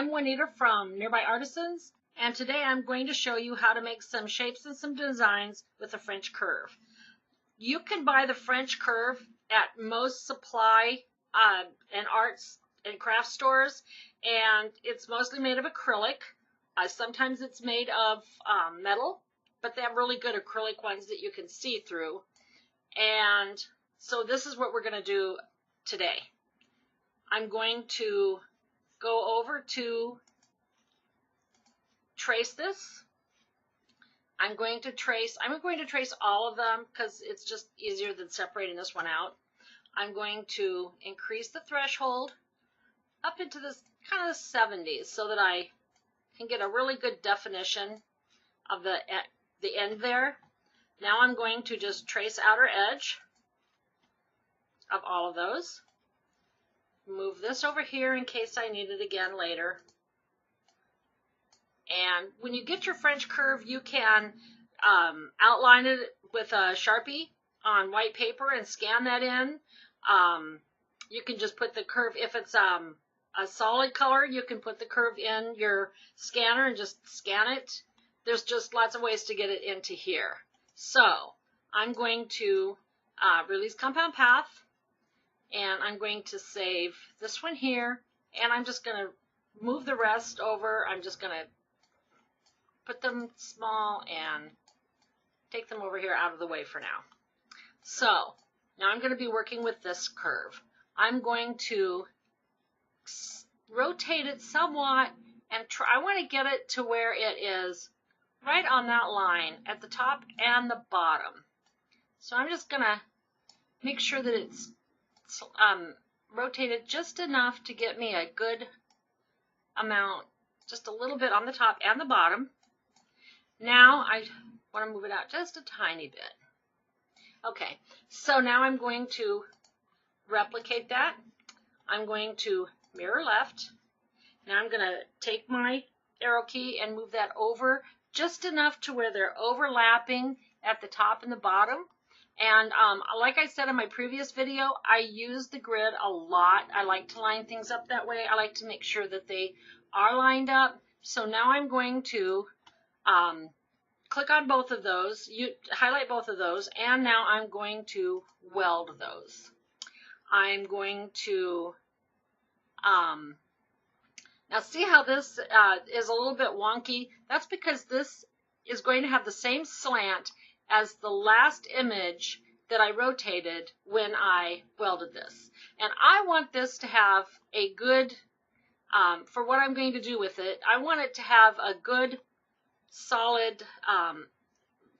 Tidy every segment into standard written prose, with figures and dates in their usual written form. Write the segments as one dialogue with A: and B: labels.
A: I'm Juanita from Nearby Artisans, and today I'm going to show you how to make some shapes and some designs with a French curve. You can buy the French curve at most supply and arts and craft stores, and it's mostly made of acrylic. Sometimes it's made of metal, but they have really good acrylic ones that you can see through. And so this is what we're going to do today. I'm going to go over to trace this. I'm going to trace all of them because it's just easier than separating this one out. I'm going to increase the threshold up into this kind of 70s so that I can get a really good definition of the end there. Now I'm going to just trace outer edge of all of those. Move this over here in case I need it again later. And when you get your French curve, you can outline it with a Sharpie on white paper and scan that in. You can just put the curve, if it's a solid color, you can put the curve in your scanner and just scan it. There's just lots of ways to get it into here. So I'm going to release compound path, and I'm going to save this one here, and I'm just going to move the rest over. I'm just going to put them small and take them over here out of the way for now. So now I'm going to be working with this curve. I'm going to rotate it somewhat, and I want to get it to where it is right on that line at the top and the bottom. So I'm just going to make sure that it's rotated just enough to get me a good amount, just a little bit on the top and the bottom. Now I want to move it out just a tiny bit. Okay, so now I'm going to replicate that. I'm going to mirror left. Now I'm going to take my arrow key and move that over just enough to where they're overlapping at the top and the bottom. And like I said in my previous video, I use the grid a lot. I like to line things up that way. I like to make sure that they are lined up. So now I'm going to click on both of those, highlight both of those, and now I'm going to weld those. I'm going to, now see how this is a little bit wonky? That's because this is going to have the same slant as the last image that I rotated when I welded this. And I want this to have a good, for what I'm going to do with it, I want it to have a good solid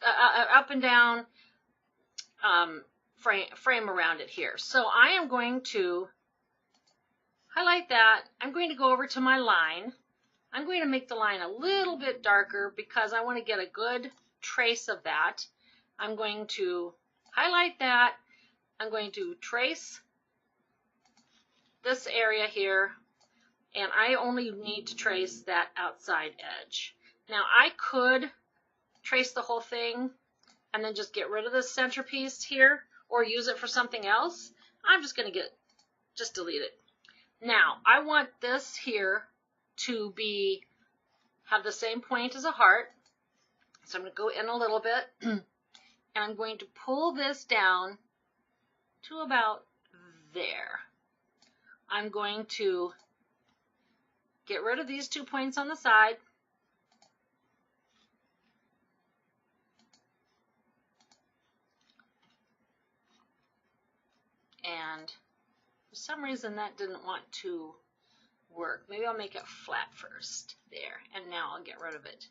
A: up and down frame around it here. So I am going to highlight that. I'm going to go over to my line. I'm going to make the line a little bit darker because I want to get a good trace of that. I'm going to highlight that. I'm going to trace this area here, and I only need to trace that outside edge. Now I could trace the whole thing and then just get rid of this centerpiece here or use it for something else. I'm just going to just delete it. Now I want this here to have the same point as a heart. So I'm going to go in a little bit and I'm going to pull this down to about there. I'm going to get rid of these 2 points on the side. And for some reason that didn't want to work. Maybe I'll make it flat first. There. And now I'll get rid of it.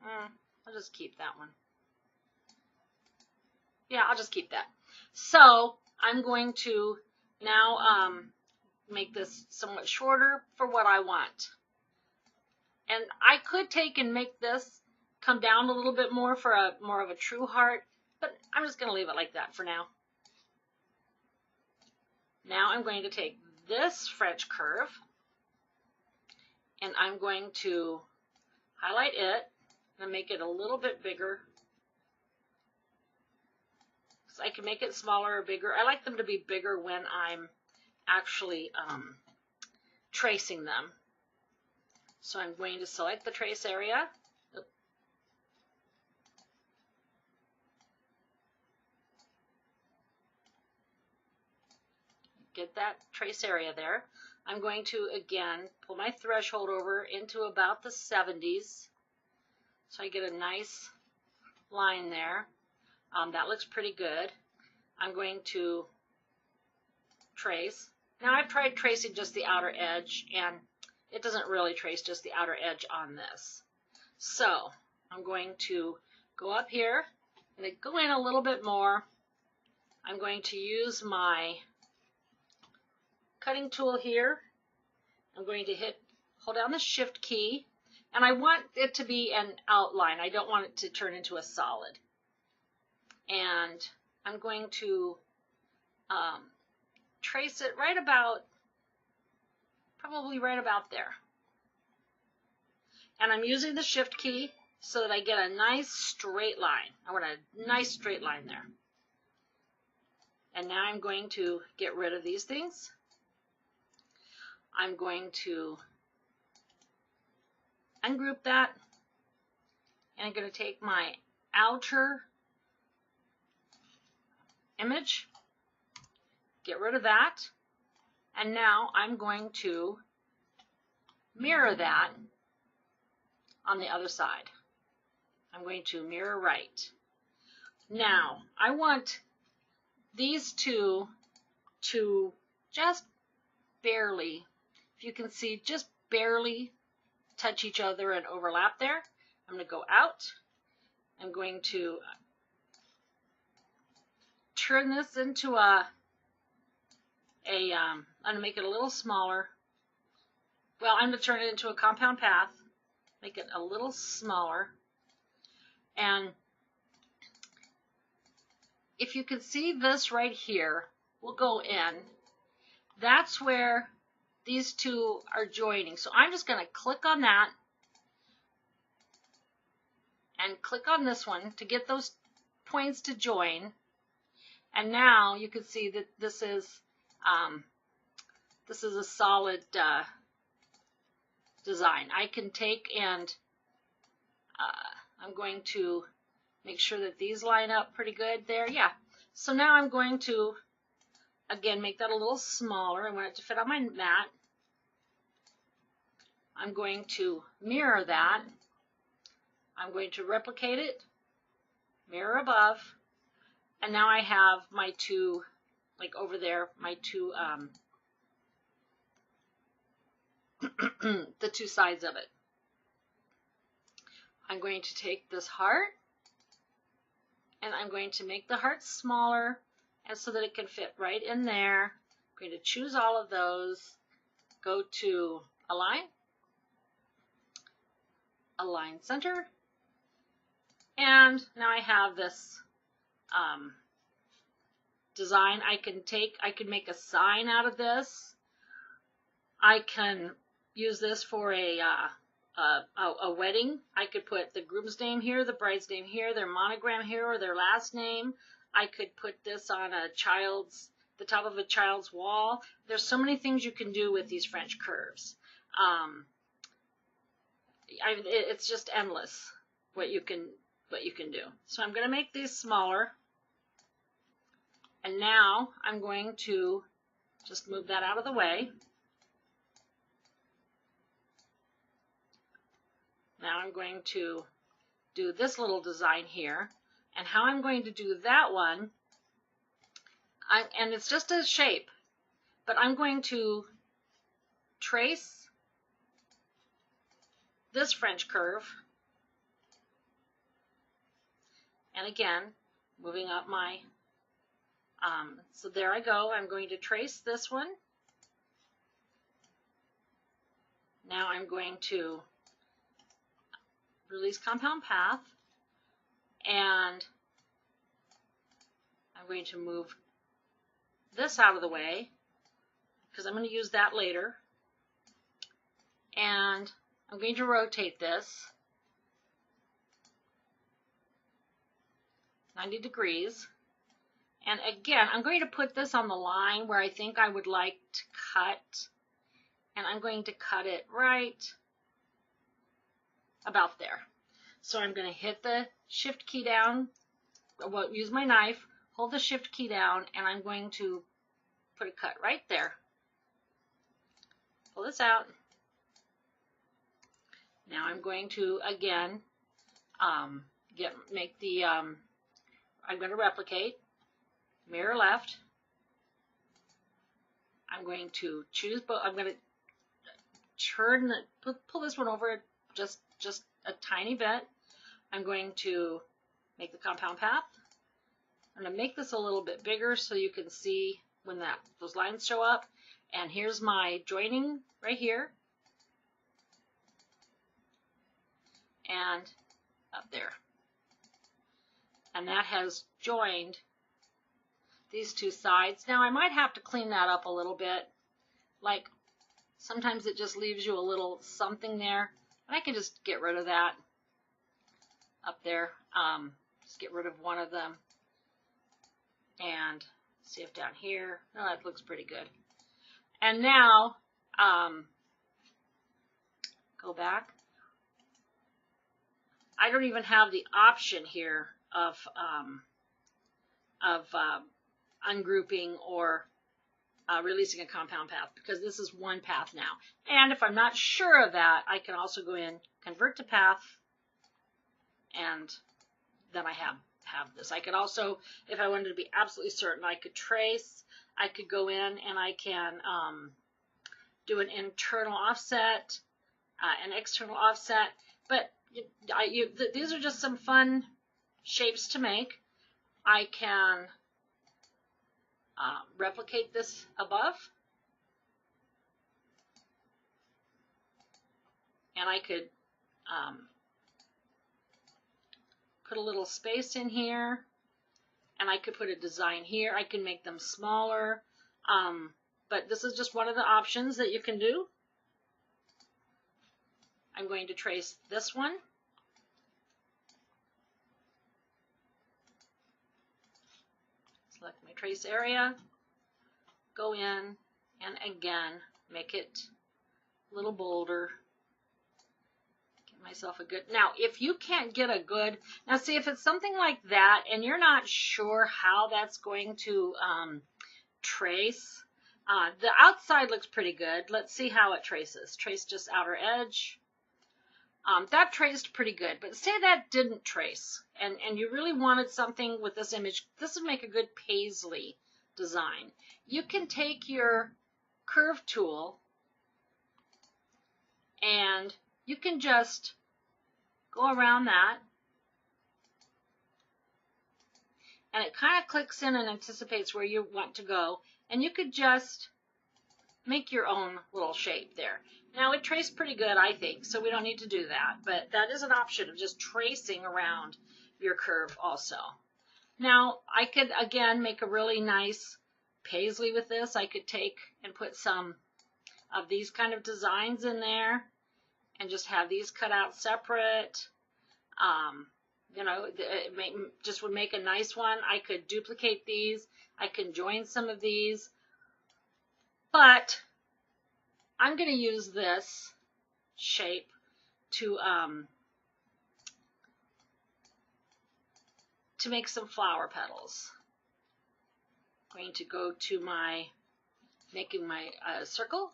A: I'll just keep that one. Yeah, I'll just keep that. So I'm going to now make this somewhat shorter for what I want. And I could take and make this come down a little bit more for more of a true heart, but I'm just going to leave it like that for now. Now I'm going to take this French curve and I'm going to highlight it and make it a little bit bigger. So I can make it smaller or bigger. I like them to be bigger when I'm actually tracing them. So I'm going to select the trace area. Get that trace area there. I'm going to, again, pull my threshold over into about the 70s. So I get a nice line there. That looks pretty good. I'm going to trace. Now I've tried tracing just the outer edge, and it doesn't really trace just the outer edge on this. So I'm going to go up here and go in a little bit more. I'm going to use my cutting tool here. I'm going to hold down the shift key, and I want it to be an outline. I don't want it to turn into a solid. And I'm going to trace it right about, probably right about there. And I'm using the shift key so that I get a nice straight line. I want a nice straight line there. And now I'm going to get rid of these things. I'm going to ungroup that, and I'm going to take my outer image, get rid of that, and now I'm going to mirror that on the other side. I'm going to mirror right. Now, I want these two to just barely, if you can see, just barely touch each other and overlap there. I'm going to go out. I'm going to turn this into I'm going to make it a little smaller. Well, I'm going to turn it into a compound path, make it a little smaller. And if you can see this right here, we'll go in. That's where these two are joining. So I'm just going to click on that and click on this one to get those points to join. And now you can see that this is a solid design. I can take and I'm going to make sure that these line up pretty good there. Yeah. So now I'm going to, again, make that a little smaller. I want it to fit on my mat. I'm going to mirror that. I'm going to replicate it, mirror above, and now I have my two, like over there, my two, the two sides of it. I'm going to take this heart, and I'm going to make the heart smaller, and so that it can fit right in there. I'm going to choose all of those, go to Align, Align Center, and now I have this design. I can make a sign out of this. I can use this for a wedding. I could put the groom's name here, the bride's name here, their monogram here, or their last name. I could put this on the top of a child's wall. There's so many things you can do with these French curves. It's just endless what you can do. So I'm going to make these smaller. And now I'm going to just move that out of the way. Now I'm going to do this little design here. And how I'm going to do that one, and it's just a shape, but I'm going to trace this French curve. And again, moving up my, so there I go. I'm going to trace this one. Now I'm going to release compound path, and I'm going to move this out of the way because I'm going to use that later. And I'm going to rotate this 90 degrees. And again, I'm going to put this on the line where I think I would like to cut. and I'm going to cut it right about there. So I'm going to hit the shift key down, well, use my knife, hold the shift key down, and I'm going to put a cut right there. Pull this out. Now I'm going to, again, I'm going to replicate, mirror left. I'm going to choose, but I'm going to pull this one over just a tiny bit. I'm going to make the compound path. I'm going to make this a little bit bigger so you can see when those lines show up. And here's my joining right here. And up there. And that has joined these two sides. Now I might have to clean that up a little bit. Like sometimes it just leaves you a little something there. And I can just get rid of that up there. Just get rid of one of them. And see if down here, no, that looks pretty good. And now, go back. I don't even have the option here of ungrouping or releasing a compound path, because this is one path now. And if I'm not sure of that, I can also go in, convert to path, and then I have this. I could also, if I wanted to be absolutely certain, I could trace. I could go in and I can do an internal offset, an external offset. But these are just some fun shapes to make. I can replicate this above. And I could put a little space in here. And I could put a design here. I can make them smaller. But this is just one of the options that you can do. I'm going to trace this one. Select my trace area. Go in and again make it a little bolder. Myself a good, now if you can't get a good, now see if it's something like that and you're not sure how that's going to trace, the outside looks pretty good. Let's see how it traces. Trace just outer edge. That traced pretty good, but say that didn't trace and you really wanted something with this image. This would make a good paisley design. You can take your curve tool and you can just go around that, and it kind of clicks in and anticipates where you want to go, and you could just make your own little shape there. Now it traced pretty good, I think, so we don't need to do that, but that is an option of just tracing around your curve also. Now I could again make a really nice paisley with this. I could take and put some of these kind of designs in there and just have these cut out separate. You know, just would make a nice one. I could duplicate these. I can join some of these. But I'm going to use this shape to make some flower petals. I'm going to go to making my circle.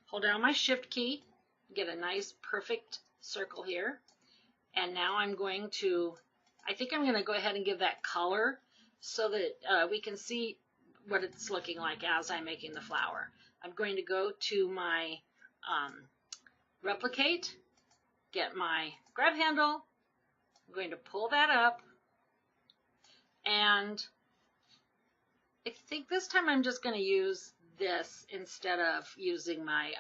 A: Hold down my shift key. Get a nice perfect circle here, and now I'm going to, I think I'm going to go ahead and give that color so that we can see what it's looking like as I'm making the flower. I'm going to go to my replicate, get my grab handle, I'm going to pull that up, and I think this time I'm just going to use this instead of using my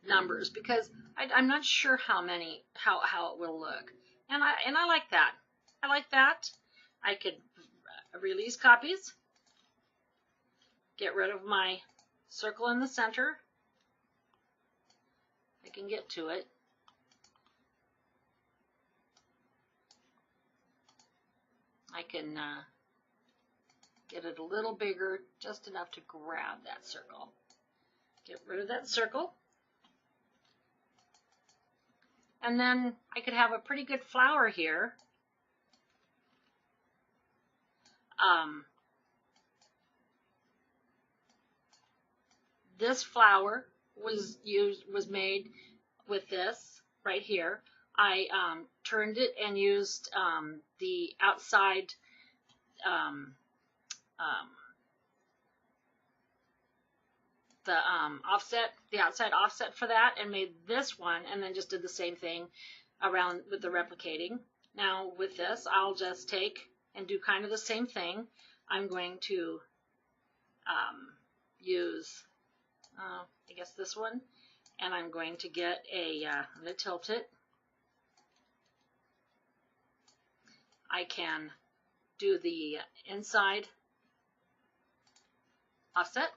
A: numbers, because I'm not sure how it will look, and I like that. I like that. I could release copies, get rid of my circle in the center. I can get to it. I can get it a little bigger, just enough to grab that circle. Get rid of that circle. And then I could have a pretty good flower here. This flower was made with this right here. I turned it and used the outside outside offset for that, and made this one, and then just did the same thing around with the replicating. Now with this, I'll just take and do kind of the same thing. I'm going to use, I guess this one, and I'm going to get a, I'm going to tilt it. I can do the inside offset.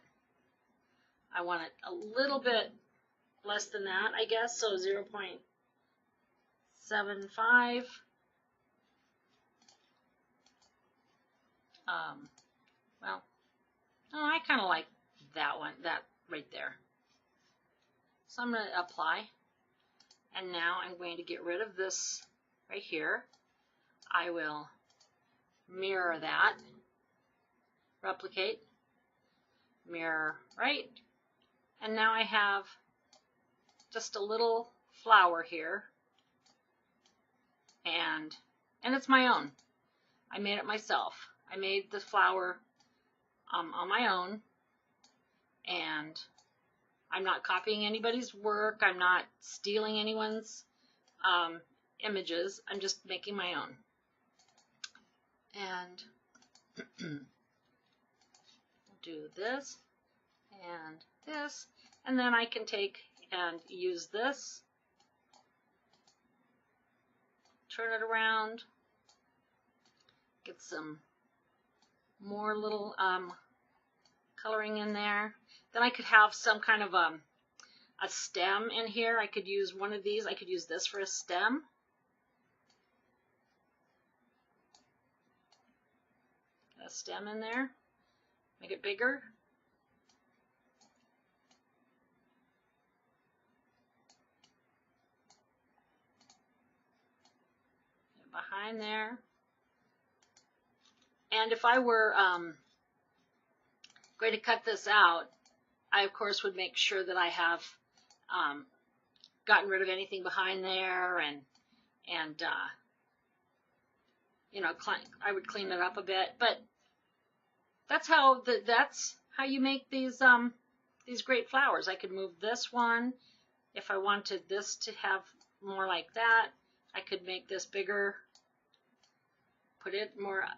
A: I want it a little bit less than that, I guess, so 0.75. Well, no, I kind of like that one, that right there. So I'm going to apply, and now I'm going to get rid of this right here. I will mirror that, replicate, mirror right, and now I have just a little flower here, and it's my own. I made it myself. I made the flower on my own, and I'm not copying anybody's work. I'm not stealing anyone's images. I'm just making my own. And do this and this, and then I can take and use this, turn it around, get some more little coloring in there. Then I could have some kind of a stem in here. I could use one of these. I could use this for a stem. A stem in there, make it bigger. Get behind there. And if I were going to cut this out, I of course would make sure that I have gotten rid of anything behind there, and you know, I would clean it up a bit. But that's how you make these great flowers. I could move this one if I wanted this to have more like that. I could make this bigger, put it more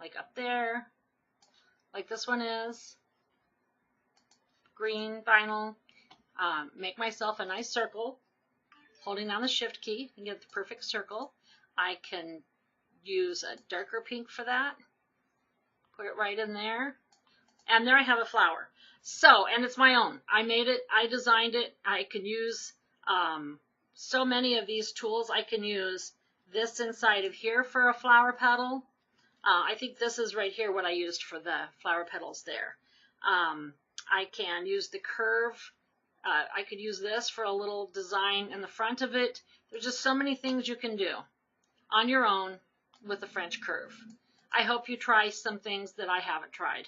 A: like up there, like this one is. Green vinyl. Make myself a nice circle, holding down the shift key and get the perfect circle. I can use a darker pink for that. Put it right in there, and there I have a flower. So, and it's my own. I made it, I designed it. I can use so many of these tools. I can use this inside of here for a flower petal. I think this is right here what I used for the flower petals there. I can use the curve. I could use this for a little design in the front of it. There's just so many things you can do on your own with the French curve. I hope you try some things that I haven't tried.